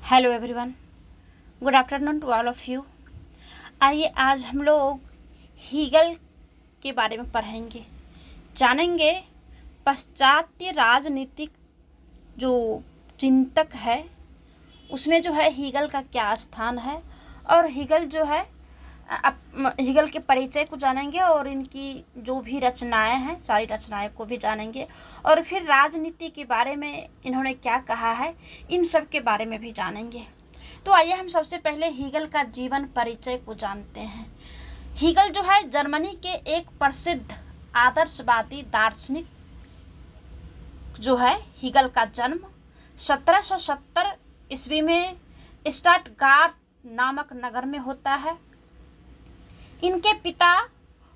Hello everyone, good afternoon to all of you. आइए आज हम लोग हीगल के बारे में पढ़ेंगे, जानेंगे पाश्चात्य राजनीतिक जो चिंतक है उसमें जो है हीगल का क्या स्थान है, और हीगल जो है हीगल के परिचय को जानेंगे और इनकी जो भी रचनाएं हैं सारी रचनाएं को भी जानेंगे, और फिर राजनीति के बारे में इन्होंने क्या कहा है इन सब के बारे में भी जानेंगे। तो आइए हम सबसे पहले हीगल का जीवन परिचय को जानते हैं। हीगल जो है जर्मनी के एक प्रसिद्ध आदर्शवादी दार्शनिक जो है। हीगल का जन्म 1770 ईस्वी में स्टटगार्ट नामक नगर में होता है। इनके पिता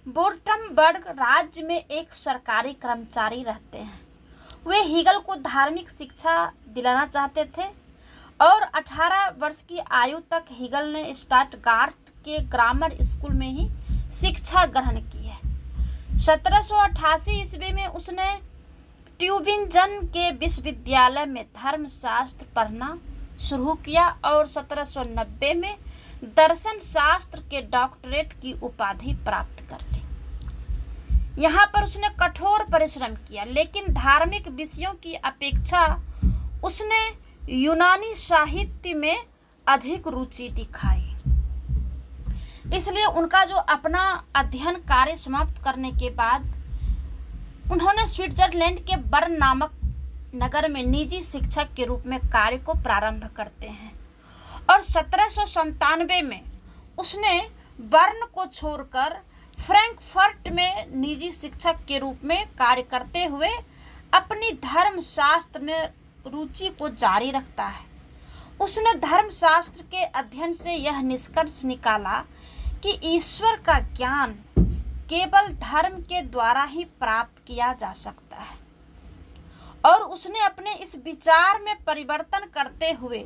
वुर्टमबर्ग राज्य में एक सरकारी कर्मचारी रहते हैं। वे हीगल को धार्मिक शिक्षा दिलाना चाहते थे और 18 वर्ष की आयु तक हीगल ने स्टटगार्ट के ग्रामर स्कूल में ही शिक्षा ग्रहण की है। 1788 ईस्वी में उसने ट्यूबिंजन के विश्वविद्यालय में धर्मशास्त्र पढ़ना शुरू किया और 1790 में दर्शन शास्त्र के डॉक्टरेट की उपाधि प्राप्त कर ली। यहाँ पर उसने कठोर परिश्रम किया, लेकिन धार्मिक विषयों की अपेक्षा उसने यूनानी साहित्य में अधिक रुचि दिखाई। इसलिए उनका जो अपना अध्ययन कार्य समाप्त करने के बाद उन्होंने स्विट्जरलैंड के बर्न नामक नगर में निजी शिक्षक के रूप में कार्य को प्रारंभ करते हैं और 1797 में उसने बर्न को छोड़कर फ्रैंकफर्ट में निजी शिक्षक के रूप में कार्य करते हुए अपनी धर्मशास्त्र में रुचि को जारी रखता है। उसने धर्मशास्त्र के अध्ययन से यह निष्कर्ष निकाला कि ईश्वर का ज्ञान केवल धर्म के द्वारा ही प्राप्त किया जा सकता है, और उसने अपने इस विचार में परिवर्तन करते हुए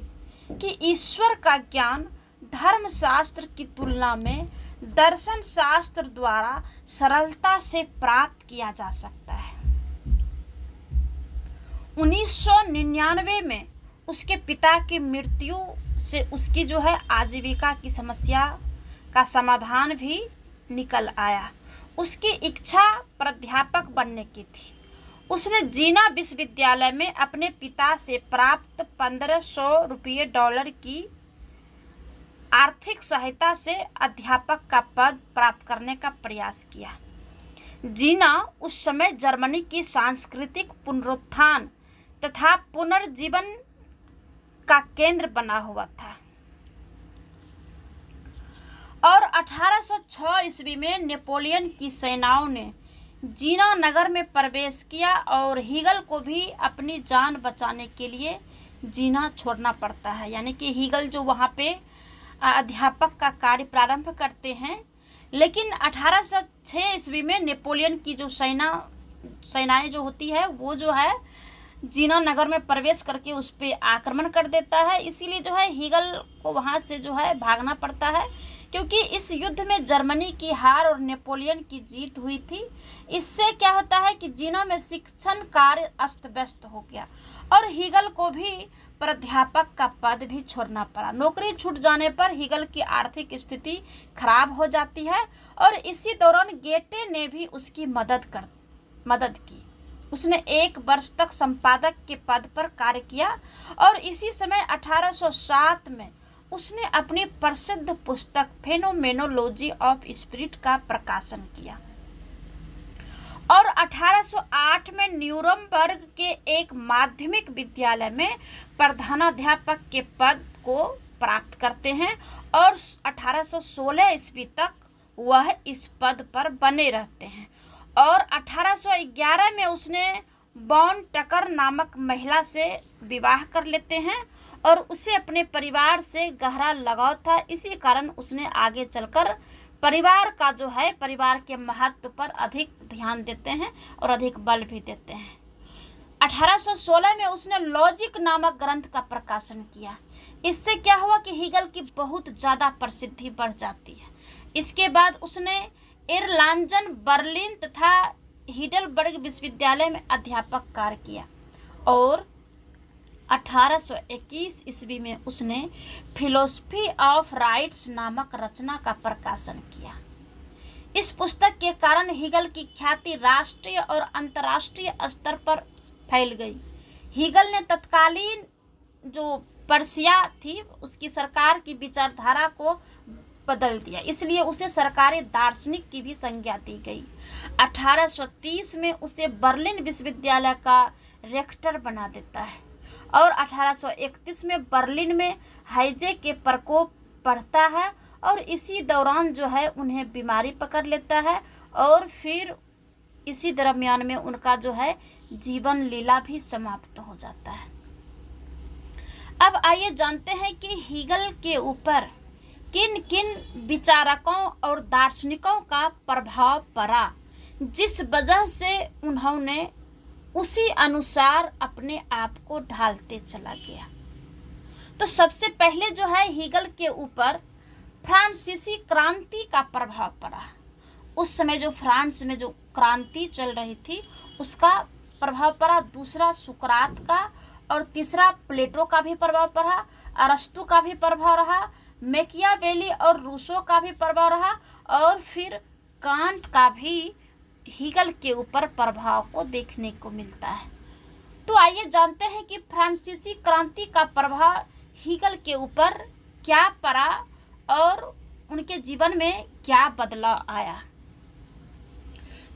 कि ईश्वर का ज्ञान धर्मशास्त्र की तुलना में दर्शन शास्त्र द्वारा सरलता से प्राप्त किया जा सकता है। 1999 में उसके पिता की मृत्यु से उसकी जो है आजीविका की समस्या का समाधान भी निकल आया। उसकी इच्छा प्राध्यापक बनने की थी। उसने जीना विश्वविद्यालय में अपने पिता से प्राप्त 1500 रुपये डॉलर की आर्थिक सहायता से अध्यापक का पद प्राप्त करने का प्रयास किया। जीना उस समय जर्मनी की सांस्कृतिक पुनरुत्थान तथा पुनर्जीवन का केंद्र बना हुआ था, और 1806 ईस्वी में नेपोलियन की सेनाओं ने जीना नगर में प्रवेश किया और हीगल को भी अपनी जान बचाने के लिए जीना छोड़ना पड़ता है। यानी कि हीगल जो वहाँ पे अध्यापक का कार्य प्रारंभ करते हैं, लेकिन 1806 ईस्वी में नेपोलियन की जो सेनाएं जो होती है वो जो है जीना नगर में प्रवेश करके उस पर आक्रमण कर देता है। इसीलिए जो है हीगल को वहाँ से जो है भागना पड़ता है, क्योंकि इस युद्ध में जर्मनी की हार और नेपोलियन की जीत हुई थी। इससे क्या होता है कि जीना में शिक्षण कार्य अस्त व्यस्त हो गया और हीगल को भी प्राध्यापक का पद भी छोड़ना पड़ा। नौकरी छूट जाने पर हीगल की आर्थिक स्थिति खराब हो जाती है और इसी दौरान गेटे ने भी उसकी मदद की। उसने 1 वर्ष तक संपादक के पद पर कार्य किया और इसी समय 1807 में उसने अपनी प्रसिद्ध पुस्तक फेनोमेनोलॉजी ऑफ स्पिरिट का प्रकाशन किया और 1808 में न्यूरमबर्ग के एक माध्यमिक विद्यालय में प्रधानाध्यापक के पद को प्राप्त करते हैं और 1816 ईस्वी तक वह इस पद पर बने रहते हैं। और 1811 में उसने बॉन टकर नामक महिला से विवाह कर लेते हैं और उसे अपने परिवार से गहरा लगाव था। इसी कारण उसने आगे चलकर परिवार का जो है परिवार के महत्व पर अधिक ध्यान देते हैं और अधिक बल भी देते हैं। 1816 में उसने लॉजिक नामक ग्रंथ का प्रकाशन किया। इससे क्या हुआ कि हीगल की बहुत ज़्यादा प्रसिद्धि बढ़ जाती है। इसके बाद उसने एर्लांजन, बर्लिन तथा हिडेलबर्ग विश्वविद्यालय में अध्यापक कार्य किया और 1821 ईस्वी में उसने फिलोसफी ऑफ राइट्स नामक रचना का प्रकाशन किया। इस पुस्तक के कारण हीगल की ख्याति राष्ट्रीय और अंतर्राष्ट्रीय स्तर पर फैल गई। हीगल ने तत्कालीन जो पर्शिया थी उसकी सरकार की विचारधारा को बदल दिया, इसलिए उसे सरकारी दार्शनिक की भी संज्ञा दी गई। 1830 में उसे बर्लिन विश्वविद्यालय का रेक्टर बना देता है और 1831 में बर्लिन में हैजे के प्रकोप बढ़ता है और इसी दौरान जो है उन्हें बीमारी पकड़ लेता है और फिर इसी दरमियान में उनका जो है जीवन लीला भी समाप्त हो जाता है। अब आइए जानते हैं कि हीगल के ऊपर किन किन विचारकों और दार्शनिकों का प्रभाव पड़ा, जिस वजह से उन्होंने उसी अनुसार अपने आप को ढालते चला गया। तो सबसे पहले जो है हीगल के ऊपर फ्रांसीसी क्रांति का प्रभाव पड़ा। उस समय जो फ्रांस में जो क्रांति चल रही थी उसका प्रभाव पड़ा। दूसरा सुकरात का और तीसरा प्लेटो का भी प्रभाव पड़ा, अरस्तु का भी प्रभाव रहा, मैकियावेली और रूसो का भी प्रभाव रहा और फिर कांट का भी हीगल के ऊपर प्रभाव को देखने को मिलता है। तो आइए जानते हैं कि फ्रांसीसी क्रांति का प्रभाव हीगल के ऊपर क्या पड़ा और उनके जीवन में क्या बदलाव आया।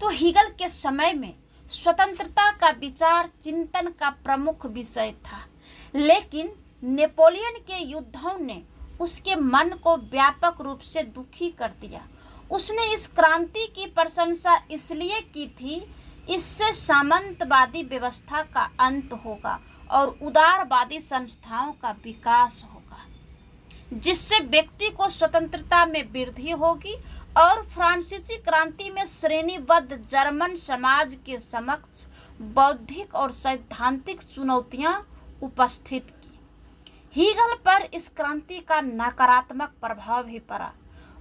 तो हीगल के समय में स्वतंत्रता का विचार चिंतन का प्रमुख विषय था, लेकिन नेपोलियन के युद्धों ने उसके मन को व्यापक रूप से दुखी कर दिया। उसने इस क्रांति की प्रशंसा इसलिए की थी, इससे सामंतवादी व्यवस्था का अंत होगा और उदारवादी संस्थाओं का विकास होगा, जिससे व्यक्ति को स्वतंत्रता में वृद्धि होगी और फ्रांसीसी क्रांति में श्रेणीबद्ध जर्मन समाज के समक्ष बौद्धिक और सैद्धांतिक चुनौतियां उपस्थित की। हीगल पर इस क्रांति का नकारात्मक प्रभाव भी पड़ा।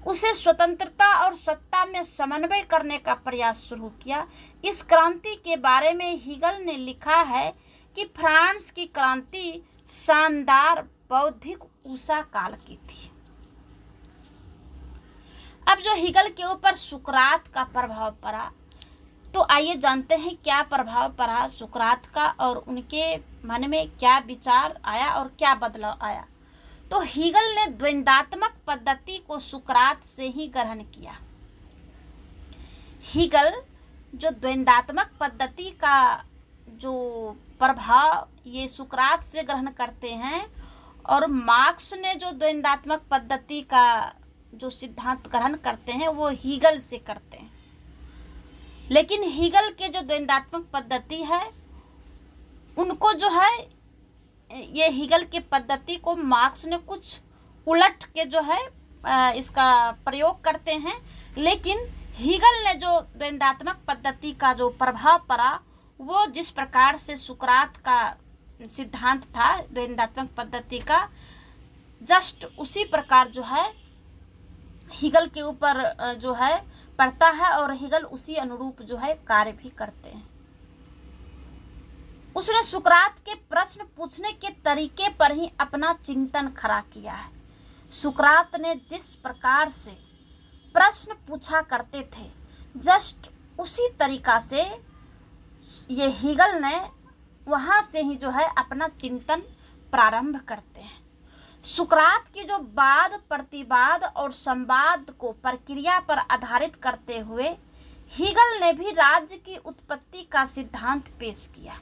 उसे स्वतंत्रता और सत्ता में समन्वय करने का प्रयास शुरू किया। इस क्रांति के बारे में हीगल ने लिखा है कि फ्रांस की क्रांति शानदार बौद्धिक ऊषा काल की थी। अब जो हीगल के ऊपर सुकरात का प्रभाव पड़ा, तो आइए जानते हैं क्या प्रभाव पड़ा सुकरात का और उनके मन में क्या विचार आया और क्या बदलाव आया। तो हीगल ने द्वंद्वात्मक पद्धति को सुकरात से ही ग्रहण किया। हीगल जो द्वंद्वात्मक पद्धति का जो प्रभाव ये सुकरात से ग्रहण करते हैं और मार्क्स ने जो द्वंद्वात्मक पद्धति का जो सिद्धांत ग्रहण करते हैं वो हीगल से करते हैं। लेकिन हीगल के जो द्वंद्वात्मक पद्धति है उनको जो है ये हीगल के पद्धति को मार्क्स ने कुछ उलट के जो है इसका प्रयोग करते हैं। लेकिन हीगल ने जो द्वंद्वात्मक पद्धति का जो प्रभाव पड़ा वो जिस प्रकार से सुकरात का सिद्धांत था द्वंद्वात्मक पद्धति का, जस्ट उसी प्रकार जो है हीगल के ऊपर जो है पड़ता है और हीगल उसी अनुरूप जो है कार्य भी करते हैं। उसने सुकरात के प्रश्न पूछने के तरीके पर ही अपना चिंतन खड़ा किया है। सुकरात ने जिस प्रकार से प्रश्न पूछा करते थे जस्ट उसी तरीका से ये हीगल ने वहां से ही जो है अपना चिंतन प्रारंभ करते हैं। सुकरात की जो वाद प्रतिवाद और संवाद को प्रक्रिया पर आधारित करते हुए हीगल ने भी राज्य की उत्पत्ति का सिद्धांत पेश किया।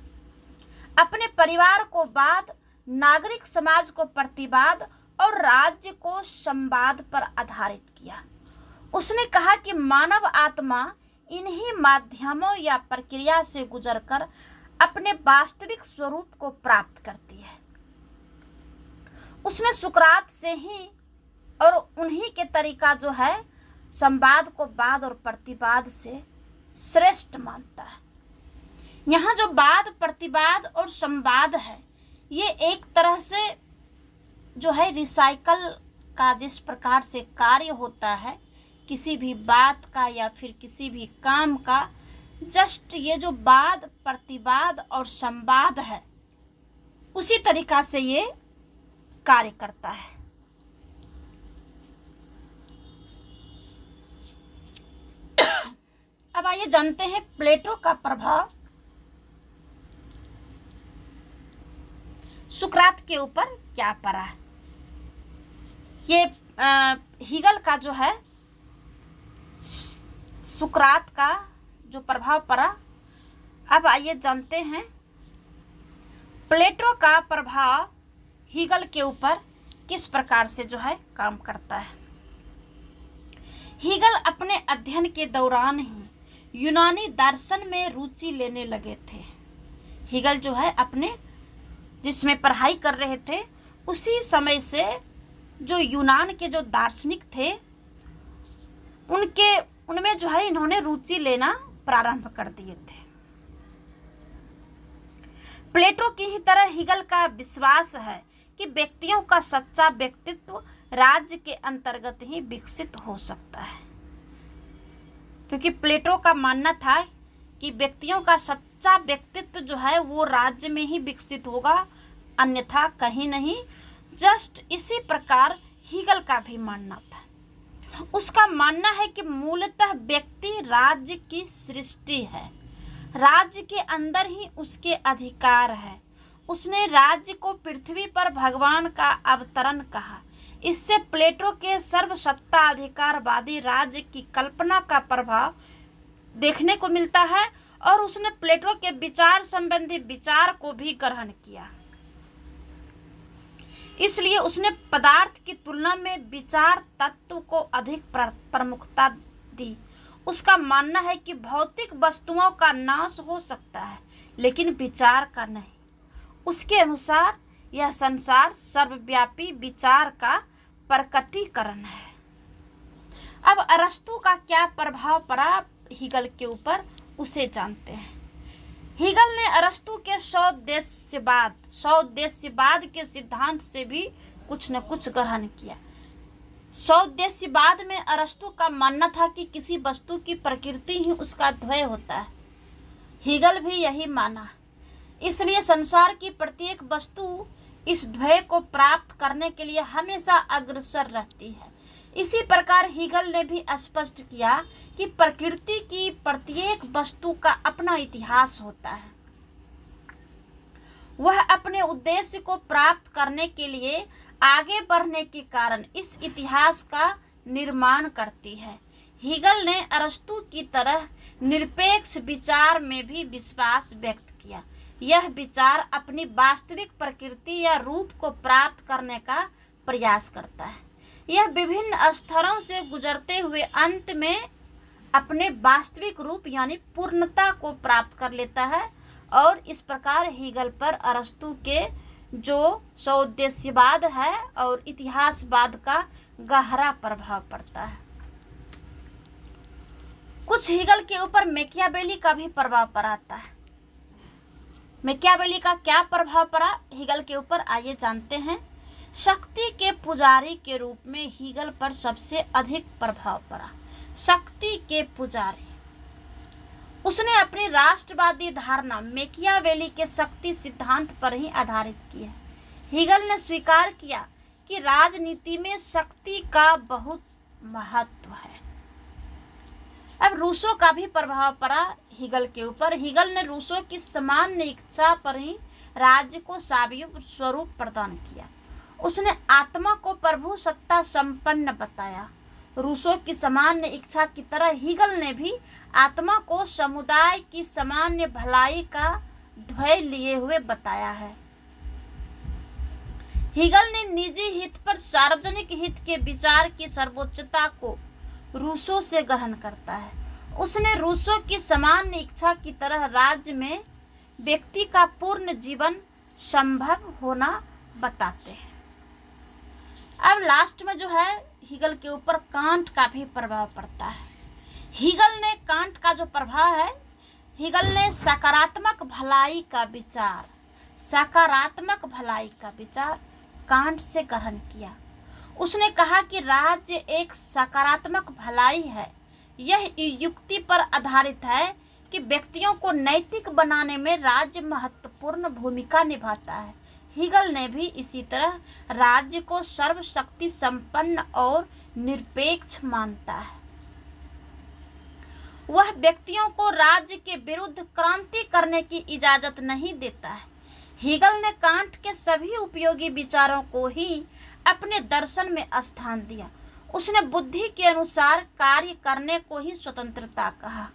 अपने परिवार को वाद, नागरिक समाज को प्रतिवाद और राज्य को संवाद पर आधारित किया। उसने कहा कि मानव आत्मा इन्हीं माध्यमों या प्रक्रिया से गुजरकर अपने वास्तविक स्वरूप को प्राप्त करती है। उसने सुकरात से ही और उन्हीं के तरीका जो है संवाद को वाद और प्रतिवाद से श्रेष्ठ मानता है। यहाँ जो वाद प्रतिवाद और संवाद है ये एक तरह से जो है रिसाइकल का जिस प्रकार से कार्य होता है किसी भी बात का या फिर किसी भी काम का, जस्ट ये जो वाद प्रतिवाद और संवाद है उसी तरीका से ये कार्य करता है। अब आइए जानते हैं प्लेटो का प्रभाव सुकरात के ऊपर क्या पड़ा है। ये हीगल का जो है सुकरात का जो प्रभाव पड़ा, अब आइए जानते हैं प्लेटो का प्रभाव हीगल के ऊपर किस प्रकार से जो है काम करता है। हीगल अपने अध्ययन के दौरान ही यूनानी दर्शन में रुचि लेने लगे थे। हीगल जो है अपने जिसमें पढ़ाई कर रहे थे उसी समय से जो यूनान के जो दार्शनिक थे उनमें जो है इन्होंने रुचि लेना प्रारंभ कर दिए थे। प्लेटो की ही तरह हीगल का विश्वास है कि व्यक्तियों का सच्चा व्यक्तित्व राज्य के अंतर्गत ही विकसित हो सकता है, क्योंकि प्लेटो का मानना था कि व्यक्तियों का सच्चा व्यक्तित्व जो है वो राज्य में ही विकसित होगा, अन्यथा कहीं नहीं। जस्ट इसी प्रकार हीगल का भी मानना था। उसका मानना है कि मूलतः व्यक्ति राज्य की सृष्टि है, राज्य के अंदर ही उसके अधिकार है। उसने राज्य को पृथ्वी पर भगवान का अवतरण कहा। इससे प्लेटो के सर्वसत्ता अधिकारवादी राज्य की कल्पना का प्रभाव देखने को मिलता है और उसने प्लेटो के विचार संबंधी विचार को भी ग्रहण किया। इसलिए उसने पदार्थ की तुलना में विचार तत्व को अधिक प्रमुखता दी। उसका मानना है कि भौतिक वस्तुओं का नाश हो सकता है लेकिन विचार का नहीं। उसके अनुसार यह संसार सर्वव्यापी विचार का प्रकटीकरण है। अब अरस्तु का क्या प्रभाव पड़ा हीगल के ऊपर उसे जानते हैं। हीगल ने अरस्तु के सौदेश्यवाद के सिद्धांत से भी कुछ न कुछ ग्रहण किया। सौदेश्यवाद में अरस्तु का मानना था कि किसी वस्तु की प्रकृति ही उसका ध्येय होता है। हीगल भी यही माना, इसलिए संसार की प्रत्येक वस्तु इस ध्येय को प्राप्त करने के लिए हमेशा अग्रसर रहती है। इसी प्रकार हीगल ने भी स्पष्ट किया कि प्रकृति की प्रत्येक वस्तु का अपना इतिहास होता है। वह अपने उद्देश्य को प्राप्त करने के लिए आगे बढ़ने के कारण इस इतिहास का निर्माण करती है। हीगल ने अरस्तु की तरह निरपेक्ष विचार में भी विश्वास व्यक्त किया। यह विचार अपनी वास्तविक प्रकृति या रूप को प्राप्त करने का प्रयास करता है। यह विभिन्न स्तरों से गुजरते हुए अंत में अपने वास्तविक रूप यानी पूर्णता को प्राप्त कर लेता है और इस प्रकार हीगल पर अरस्तु के जो सौदेश्यवाद है और इतिहासवाद का गहरा प्रभाव पड़ता है। कुछ हीगल के ऊपर मैकियावेली का भी प्रभाव पड़ता है। मैकियावेली का क्या प्रभाव पड़ा हीगल के ऊपर, आइए जानते हैं। शक्ति के पुजारी के रूप में हीगल पर सबसे अधिक प्रभाव पड़ा। शक्ति के पुजारी, उसने अपनी राष्ट्रवादी धारणा मैकियावेली के शक्ति सिद्धांत पर ही आधारित की है। हीगल ने स्वीकार किया कि राजनीति में शक्ति का बहुत महत्व है। अब रूसो का भी प्रभाव पड़ा हीगल के ऊपर। हीगल ने रूसो की सामान्य इच्छा पर ही राज्य को सावयव स्वरूप प्रदान किया। उसने आत्मा को प्रभु सत्ता संपन्न बताया। रूसो की सामान्य इच्छा की तरह हीगल ने भी आत्मा को समुदाय की सामान्य भलाई का ध्येय लिए हुए बताया है। हीगल ने निजी हित पर सार्वजनिक हित के विचार की सर्वोच्चता को रूसो से ग्रहण करता है। उसने रूसो की सामान्य इच्छा की तरह राज्य में व्यक्ति का पूर्ण जीवन संभव होना बताते हैं। अब लास्ट में जो है हीगल के ऊपर कांट का भी प्रभाव पड़ता है। हीगल ने कांट का जो प्रभाव है, हीगल ने सकारात्मक भलाई का विचार कांट से ग्रहण किया। उसने कहा कि राज्य एक सकारात्मक भलाई है। यह युक्ति पर आधारित है कि व्यक्तियों को नैतिक बनाने में राज्य महत्वपूर्ण भूमिका निभाता है। हीगल ने भी इसी तरह राज्य को सर्वशक्ति संपन्न और निरपेक्ष मानता है। वह व्यक्तियों को राज्य के विरुद्ध क्रांति करने की इजाजत नहीं देता है। हीगल ने कांट के सभी उपयोगी विचारों को ही अपने दर्शन में स्थान दिया। उसने बुद्धि के अनुसार कार्य करने को ही स्वतंत्रता कहा।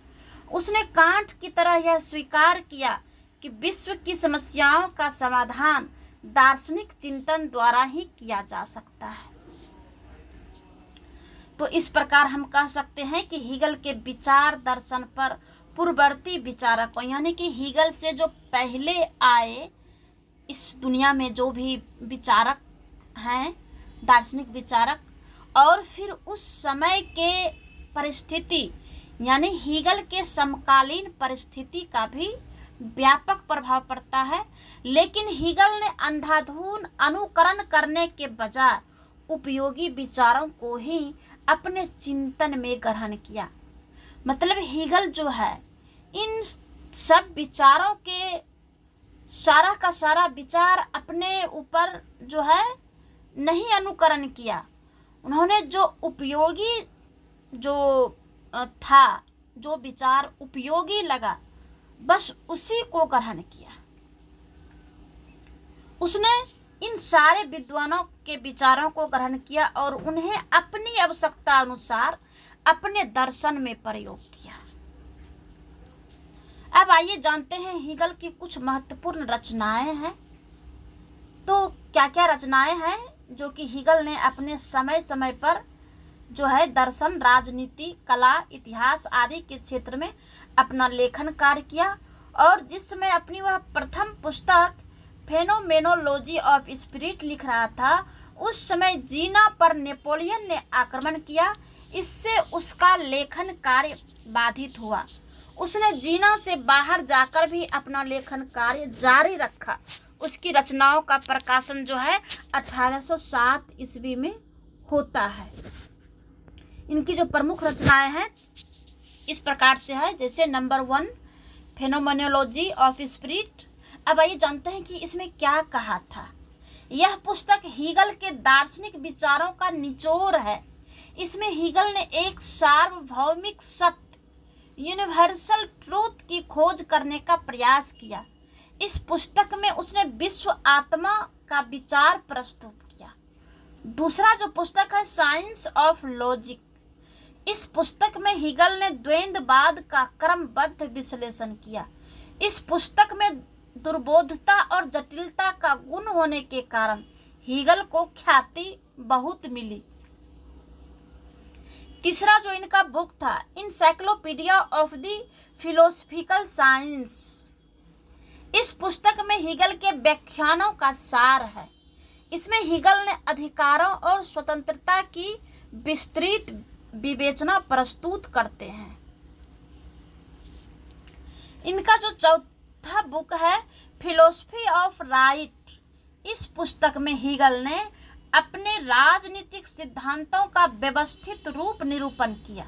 उसने कांट की तरह यह स्वीकार किया कि विश्व की समस्याओं का समाधान दार्शनिक चिंतन द्वारा ही किया जा सकता है। तो इस प्रकार हम कह सकते हैं कि हीगल के विचार दर्शन पर पूर्ववर्ती विचारकों यानी कि हीगल से जो पहले आए इस दुनिया में जो भी विचारक हैं, दार्शनिक विचारक, और फिर उस समय के परिस्थिति यानी हीगल के समकालीन परिस्थिति का भी व्यापक प्रभाव पड़ता है। लेकिन हीगल ने अंधाधुंध अनुकरण करने के बजाय उपयोगी विचारों को ही अपने चिंतन में ग्रहण किया। मतलब हीगल जो है इन सब विचारों के सारा का सारा विचार अपने ऊपर जो है नहीं अनुकरण किया। उन्होंने जो उपयोगी जो था, जो विचार उपयोगी लगा, बस उसी को ग्रहण किया। उसने इन सारे विद्वानों के विचारों को ग्रहण किया और उन्हें अपनी आवश्यकता अनुसार अपने दर्शन में प्रयोग किया। अब आइए जानते हैं हीगल की कुछ महत्वपूर्ण रचनाएं हैं। तो क्या क्या रचनाएं हैं जो कि हीगल ने अपने समय समय पर जो है दर्शन, राजनीति, कला, इतिहास आदि के क्षेत्र में अपना लेखन कार्य किया। और जिस समय अपनी वह प्रथम पुस्तक फेनोमेनोलॉजी ऑफ स्पिरिट लिख रहा था, उस समय जीना पर नेपोलियन ने आक्रमण किया। इससे उसका लेखन कार्य बाधित हुआ। उसने जीना से बाहर जाकर भी अपना लेखन कार्य जारी रखा। उसकी रचनाओं का प्रकाशन जो है 1807 ईस्वी में होता है। इनकी जो प्रमुख रचनाएं हैं इस प्रकार से है, जैसे नंबर 1 फेनोमेनोलॉजी ऑफ स्पिरिट। अब आइए जानते हैं कि इसमें क्या कहा था। यह पुस्तक हीगल के दार्शनिक विचारों का निचोड़ है। इसमें हीगल ने एक सार्वभौमिक सत्य, यूनिवर्सल ट्रूथ की खोज करने का प्रयास किया। इस पुस्तक में उसने विश्व आत्मा का विचार प्रस्तुत किया। दूसरा जो पुस्तक है साइंस ऑफ लॉजिक। इस पुस्तक में हीगल ने द्वैतवाद का क्रमबद्ध विश्लेषण किया। इस पुस्तक में दुर्बोधता और जटिलता का गुण होने के कारण हीगल को ख्याति बहुत मिली। तीसरा जो इनका बुक था encyclopaedia of the philosophical science. इस पुस्तक में हीगल के व्याख्यानों का सार है। इसमें हीगल ने अधिकारों और स्वतंत्रता की विस्तृत विवेचना प्रस्तुत करते हैं। इनका जो चौथा बुक है फिलोसफी ऑफ राइट। इस पुस्तक में हीगल ने अपने राजनीतिक सिद्धांतों का व्यवस्थित रूप निरूपण किया।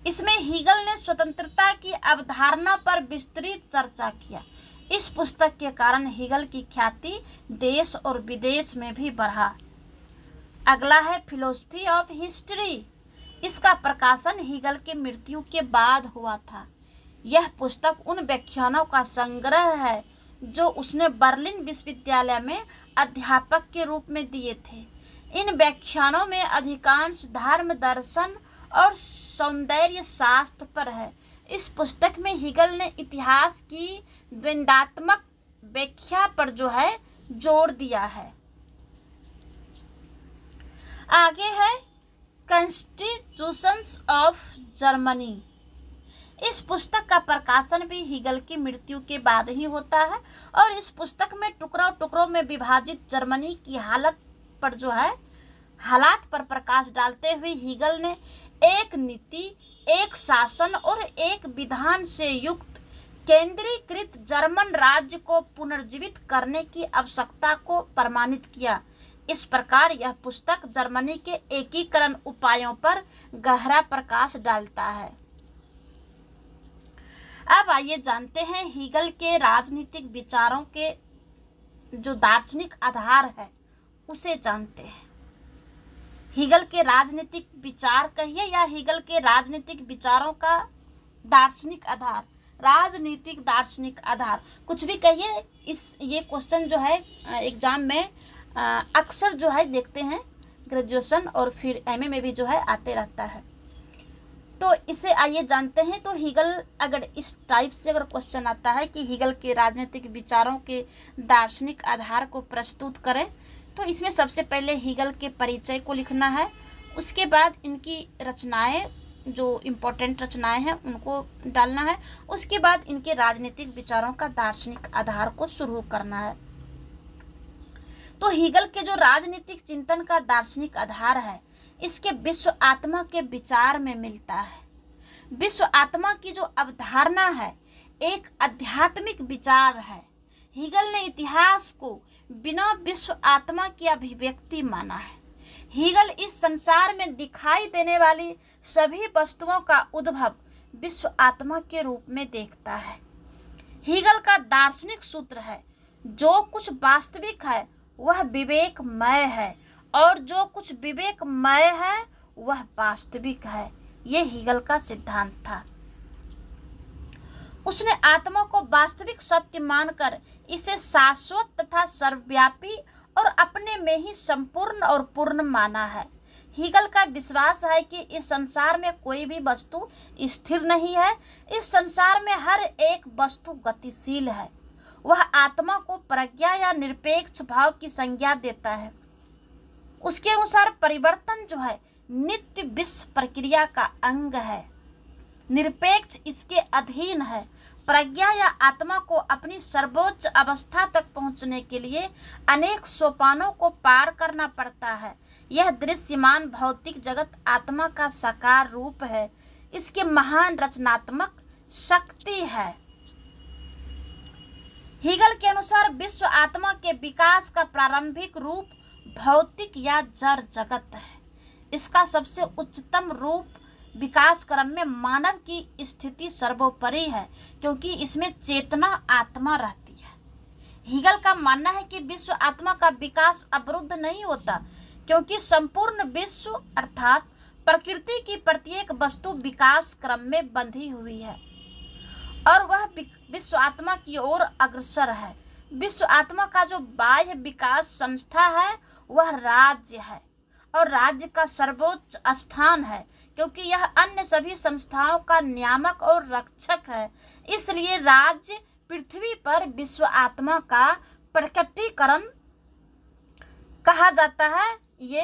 इसमें हीगल ने स्वतंत्रता की अवधारणा पर विस्तृत चर्चा किया। इस पुस्तक के कारण हीगल की ख्याति देश और विदेश में भी बढ़ा। अगला है फिलोसफी ऑफ हिस्ट्री। इसका प्रकाशन हीगल के मृत्यु के बाद हुआ था। यह पुस्तक उन व्याख्यानों का संग्रह है जो उसने बर्लिन विश्वविद्यालय में अध्यापक के रूप में दिए थे। इन व्याख्यानों में अधिकांश धर्म, दर्शन और सौंदर्य शास्त्र पर है। इस पुस्तक में हीगल ने इतिहास की द्वंद्वात्मक व्याख्या पर जो है जोर दिया है। आगे है कॉन्स्टिट्यूशंस ऑफ जर्मनी। इस पुस्तक का प्रकाशन भी हीगल की मृत्यु के बाद ही होता है और इस पुस्तक में टुकड़ों टुकड़ों में विभाजित जर्मनी की हालत पर प्रकाश डालते हुए हीगल ने एक नीति, एक शासन और एक विधान से युक्त केंद्रीकृत जर्मन राज्य को पुनर्जीवित करने की आवश्यकता को प्रमाणित किया। इस प्रकार यह पुस्तक जर्मनी के एकीकरण उपायों पर गहरा प्रकाश डालता है। अब आइए जानते हैं हीगल के राजनीतिक विचारों के जो दार्शनिक आधार है उसे जानते हैं। हीगल के राजनीतिक विचार कहिए या हीगल के राजनीतिक विचारों का दार्शनिक आधार, राजनीतिक दार्शनिक आधार, कुछ भी कहिए। ये क्वेश्चन जो है एग्जाम में अक्सर जो है देखते हैं, ग्रेजुएशन और फिर एमए में भी जो है आते रहता है। तो इसे आइए जानते हैं। तो हीगल, अगर इस टाइप से अगर क्वेश्चन आता है कि हीगल के राजनीतिक विचारों के दार्शनिक आधार को प्रस्तुत करें, तो इसमें सबसे पहले हीगल के परिचय को लिखना है। उसके बाद इनकी रचनाएं, जो इम्पोर्टेंट रचनाएं हैं उनको डालना है। उसके बाद इनके राजनीतिक विचारों का दार्शनिक आधार को शुरू करना है। तो हीगल के जो राजनीतिक चिंतन का दार्शनिक आधार है, इसके विश्व आत्मा के विचार में मिलता है। विश्व आत्मा की जो अवधारणा है एक आध्यात्मिक विचार है। हीगल ने इतिहास को बिना विश्व आत्मा की अभिव्यक्ति माना है। हीगल इस संसार में दिखाई देने वाली सभी वस्तुओं का उद्भव विश्व आत्मा के रूप में देखता है। हीगल का दार्शनिक सूत्र है, जो कुछ वास्तविक है वह विवेकमय है और जो कुछ विवेकमय है वह वास्तविक है। यह हीगल का सिद्धांत था। उसने आत्मा को वास्तविक सत्य मानकर इसे शाश्वत तथा सर्वव्यापी और अपने में ही संपूर्ण और पूर्ण माना है। हीगल का विश्वास है कि इस संसार में कोई भी वस्तु स्थिर नहीं है। इस संसार में हर एक वस्तु गतिशील है। वह आत्मा को प्रज्ञा या निरपेक्ष भाव की संज्ञा देता है। उसके अनुसार परिवर्तन जो है नित्य विश्व प्रक्रिया का अंग है। निरपेक्ष इसके अधीन है। प्रज्ञा या आत्मा को अपनी सर्वोच्च अवस्था तक पहुंचने के लिए अनेक सोपानों को पार करना पड़ता है। यह दृश्यमान भौतिक जगत आत्मा का साकार रूप है। इसके महान रचनात्मक शक्ति है। हीगल के अनुसार विश्व आत्मा के विकास का प्रारंभिक रूप भौतिक या जड़ जगत है। इसका सबसे उच्चतम रूप विकास क्रम में मानव की स्थिति सर्वोपरि है, क्योंकि इसमें चेतना आत्मा रहती है। हीगल का मानना है कि विश्व आत्मा का विकास अवरुद्ध नहीं होता, क्योंकि संपूर्ण विश्व अर्थात प्रकृति की प्रत्येक वस्तु विकास क्रम में बंधी हुई है और वह विश्व आत्मा की ओर अग्रसर है। विश्व आत्मा का जो बाह्य विकास संस्था है वह राज्य है और राज्य का सर्वोच्च स्थान है, क्योंकि यह अन्य सभी संस्थाओं का नियामक और रक्षक है। इसलिए राज्य पृथ्वी पर विश्व आत्मा का प्रकटीकरण कहा जाता है। ये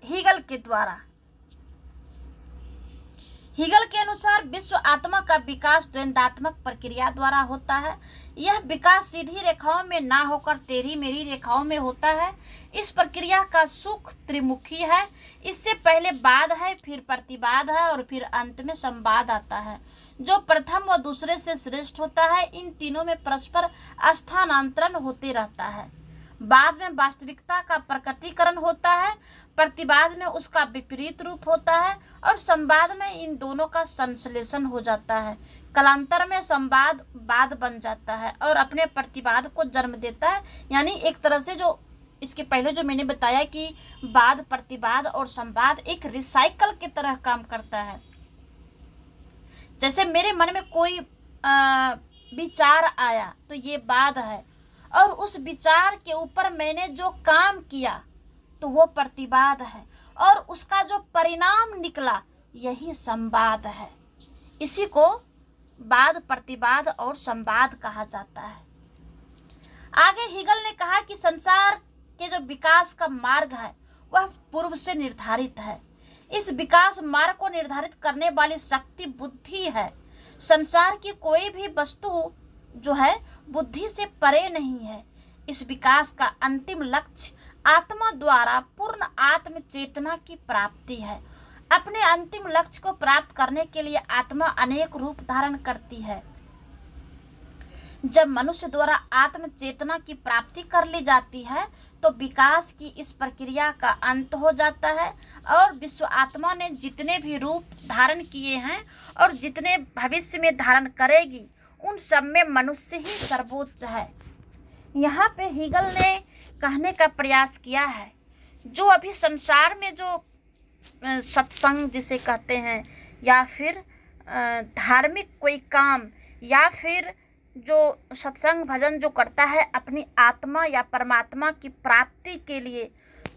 हीगल के द्वारा। हीगल के अनुसार विश्व आत्मा का विकास द्वंद्वात्मक प्रक्रिया द्वारा होता है। यह विकास सीधी रेखाओं में ना होकर टेढ़ी मेढ़ी रेखाओं में होता है। इस प्रक्रिया का सुख त्रिमुखी है। इससे पहले वाद है, फिर प्रतिवाद है और फिर अंत में संवाद आता है, जो प्रथम व दूसरे से श्रेष्ठ होता है। इन तीनों में परस्पर स्थानांतरण होते रहता है। बाद में वास्तविकता का प्रकटीकरण होता है, प्रतिवाद में उसका विपरीत रूप होता है और संवाद में इन दोनों का संश्लेषण हो जाता है। कालांतर में संवाद वाद बन जाता है और अपने प्रतिवाद को जन्म देता है। यानी एक तरह से जो इसके पहले जो मैंने बताया कि वाद, प्रतिवाद और संवाद एक रिसाइकल की तरह काम करता है। जैसे मेरे मन में कोई विचार आया तो ये वाद है, और उस विचार के ऊपर मैंने जो काम किया तो वो प्रतिवाद है, और उसका जो परिणाम निकला यही संवाद है। इसी को वाद, प्रतिवाद और संवाद कहा जाता है। आगे हीगल ने कहा कि संसार के जो विकास का मार्ग है वह पूर्व से निर्धारित है। इस विकास मार्ग को निर्धारित करने वाली शक्ति बुद्धि है। संसार की कोई भी वस्तु जो है बुद्धि से परे नहीं है। इस विकास का अंतिम लक्ष्य आत्मा द्वारा पूर्ण आत्म चेतना की प्राप्ति है। अपने अंतिम लक्ष्य को प्राप्त करने के लिए आत्मा अनेक रूप धारण करती है। जब मनुष्य द्वारा आत्म चेतना की प्राप्ति कर ली जाती है तो विकास की इस प्रक्रिया का अंत हो जाता है और विश्व आत्मा ने जितने भी रूप धारण किए हैं और जितने भविष्य में धारण करेगी उन सब में मनुष्य ही सर्वोच्च है। यहाँ पे हीगल ने कहने का प्रयास किया है, जो अभी संसार में जो सत्संग जिसे कहते हैं, या फिर धार्मिक कोई काम, या फिर जो सत्संग भजन जो करता है अपनी आत्मा या परमात्मा की प्राप्ति के लिए,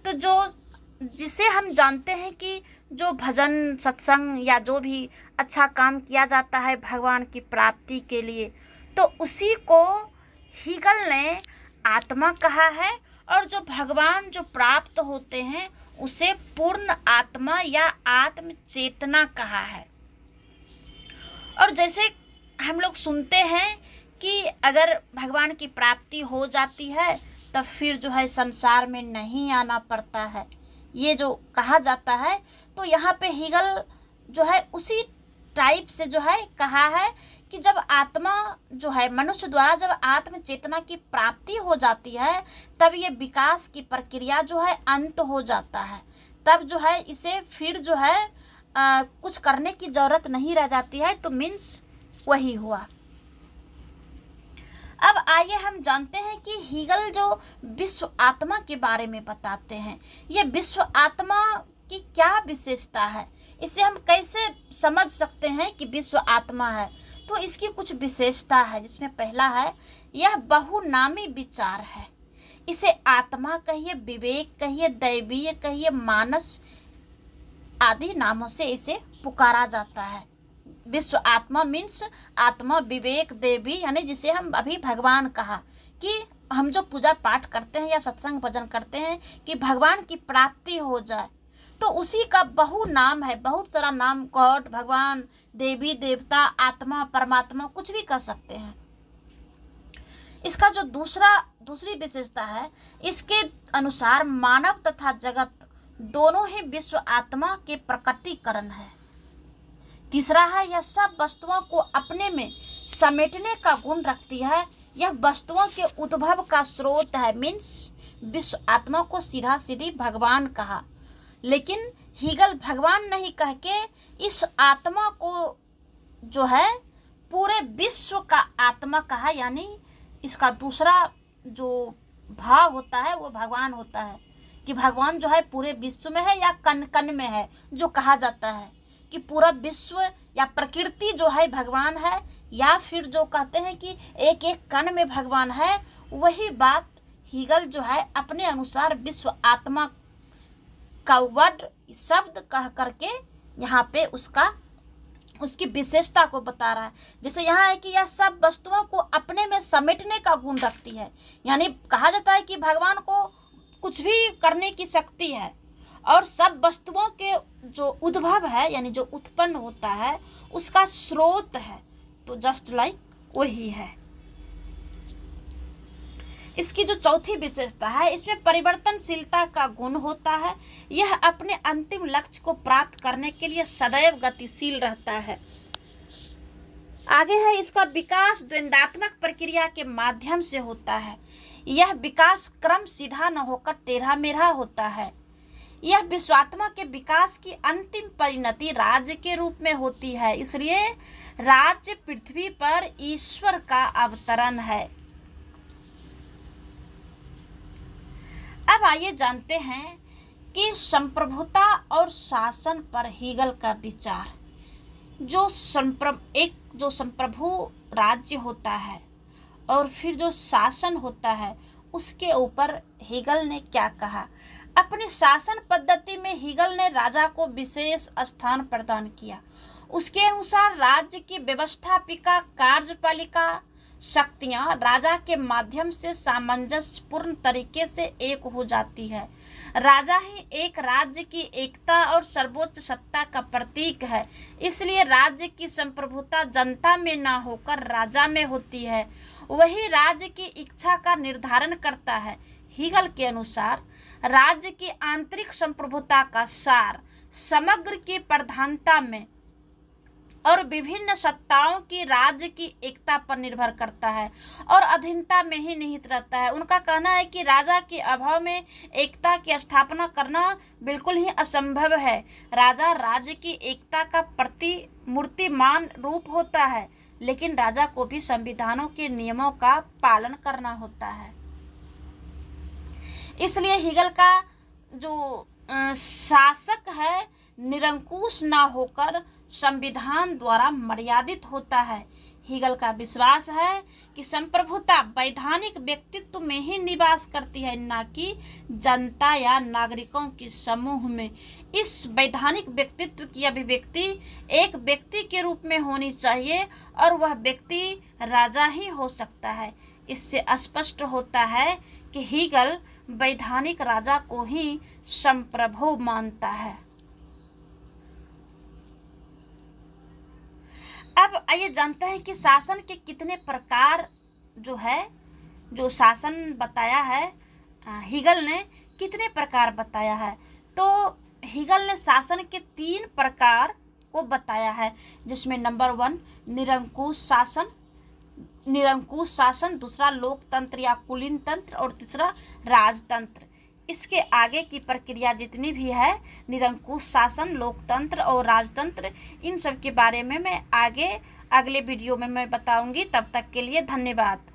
तो जो जिसे हम जानते हैं कि जो भजन सत्संग या जो भी अच्छा काम किया जाता है भगवान की प्राप्ति के लिए, तो उसी को हीगल ने आत्मा कहा है, और जो भगवान जो प्राप्त होते हैं उसे पूर्ण आत्मा या आत्म चेतना कहा है। और जैसे हम लोग सुनते हैं कि अगर भगवान की प्राप्ति हो जाती है तब फिर जो है संसार में नहीं आना पड़ता है, ये जो कहा जाता है, तो यहाँ पे हीगल जो है उसी टाइप से जो है कहा है कि जब आत्मा जो है मनुष्य द्वारा जब आत्म चेतना की प्राप्ति हो जाती है तब ये विकास की प्रक्रिया जो है अंत हो जाता है, तब जो है इसे फिर जो है कुछ करने की जरूरत नहीं रह जाती है। तो मीन्स वही हुआ। अब आइए हम जानते हैं कि हीगल जो विश्व आत्मा के बारे में बताते हैं, ये विश्व आत्मा की क्या विशेषता है, इसे हम कैसे समझ सकते हैं कि विश्व आत्मा है। तो इसकी कुछ विशेषता है, जिसमें पहला है यह बहुनामी विचार है। इसे आत्मा कहिए, विवेक कहिए, दैवीय कहिए, मानस आदि नामों से इसे पुकारा जाता है। विश्व आत्मा मीन्स आत्मा, विवेक, देवी, यानी जिसे हम अभी भगवान कहा कि हम जो पूजा पाठ करते हैं या सत्संग भजन करते हैं कि भगवान की प्राप्ति हो जाए, तो उसी का बहु नाम है, बहुत सारा नाम, गॉड, भगवान, देवी देवता, आत्मा, परमात्मा, कुछ भी कह सकते हैं। इसका जो दूसरी विशेषता है, इसके अनुसार मानव तथा जगत दोनों ही विश्व आत्मा के प्रकटीकरण है। तीसरा है यह सब वस्तुओं को अपने में समेटने का गुण रखती है, यह वस्तुओं के उद्भव का स्रोत है। मीन्स विश्व आत्मा को सीधा सीधी भगवान कहा, लेकिन हीगल भगवान नहीं कह के इस आत्मा को जो है पूरे विश्व का आत्मा कहा, यानी इसका दूसरा जो भाव होता है वो भगवान होता है कि भगवान जो है पूरे विश्व में है या कण कण में है, जो कहा जाता है कि पूरा विश्व या प्रकृति जो है भगवान है, या फिर जो कहते हैं कि एक एक कण में भगवान है। वही बात हीगल जो है अपने अनुसार विश्व आत्मा का वर्ड शब्द कह करके यहाँ पे उसकी विशेषता को बता रहा है। जैसे यहाँ है कि यह सब वस्तुओं को अपने में समेटने का गुण रखती है, यानी कहा जाता है कि भगवान को कुछ भी करने की शक्ति है, और सब वस्तुओं के जो उद्भव है यानी जो उत्पन्न होता है उसका स्रोत है, तो जस्ट लाइक वही है। इसकी जो चौथी विशेषता है, इसमें परिवर्तनशीलता का गुण होता है। यह अपने अंतिम लक्ष्य को प्राप्त करने के लिए सदैव गतिशील रहता है। आगे है इसका विकास द्वंद्वात्मक प्रक्रिया के माध्यम से होता है। यह विकास क्रम सीधा न होकर टेढ़ा मेढ़ा होता है। यह विश्वात्मा के विकास की अंतिम परिणति राज्य के रूप में होती है, इसलिए राज्य पृथ्वी पर ईश्वर का अवतरण है। अब आइए जानते हैं कि संप्रभुता और शासन पर हीगल का विचार। जो संप्रभु राज्य होता है और फिर जो शासन होता है उसके ऊपर हीगल ने क्या कहा। अपनी शासन पद्धति में हीगल ने राजा को विशेष स्थान प्रदान किया। उसके अनुसार राज्य की व्यवस्थापिका कार्यपालिका शक्तियां राजा के माध्यम से सामंजस्यपूर्ण तरीके से एक हो जाती है। राजा ही एक राज्य की एकता और सर्वोच्च सत्ता का प्रतीक है, इसलिए राज्य की संप्रभुता जनता में न होकर राजा में होती है। वही राज्य की इच्छा का निर्धारण करता है। हीगल के अनुसार राज्य की आंतरिक संप्रभुता का सार समग्र की प्रधानता में और विभिन्न सत्ताओं की राज्य की एकता पर निर्भर करता है और अधीनता में ही निहित रहता है। उनका कहना है कि राजा के अभाव में एकता की स्थापना करना बिल्कुल ही असंभव है। राजा राज्य की एकता का मूर्तिमान रूप होता है, लेकिन राजा को भी संविधानों के नियमों का पालन करना होता है। इसलिए हीगल का जो शासक है निरंकुश ना होकर संविधान द्वारा मर्यादित होता है। हीगल का विश्वास है कि संप्रभुता वैधानिक व्यक्तित्व में ही निवास करती है, न कि जनता या नागरिकों के समूह में। इस वैधानिक व्यक्तित्व की अभिव्यक्ति एक व्यक्ति के रूप में होनी चाहिए और वह व्यक्ति राजा ही हो सकता है। इससे स्पष्ट होता है कि हीगल वैधानिक राजा को ही संप्रभु मानता है। अब आइए जानते हैं कि शासन के कितने प्रकार जो शासन बताया है हीगल ने कितने प्रकार बताया है। तो हीगल ने शासन के 3 प्रकार को बताया है, जिसमें नंबर 1 निरंकुश शासन, दूसरा लोकतंत्र या कुलीन तंत्र और तीसरा राजतंत्र। इसके आगे की प्रक्रिया जितनी भी है निरंकुश शासन, लोकतंत्र और राजतंत्र, इन सब के बारे में मैं अगले वीडियो में मैं बताऊंगी। तब तक के लिए धन्यवाद।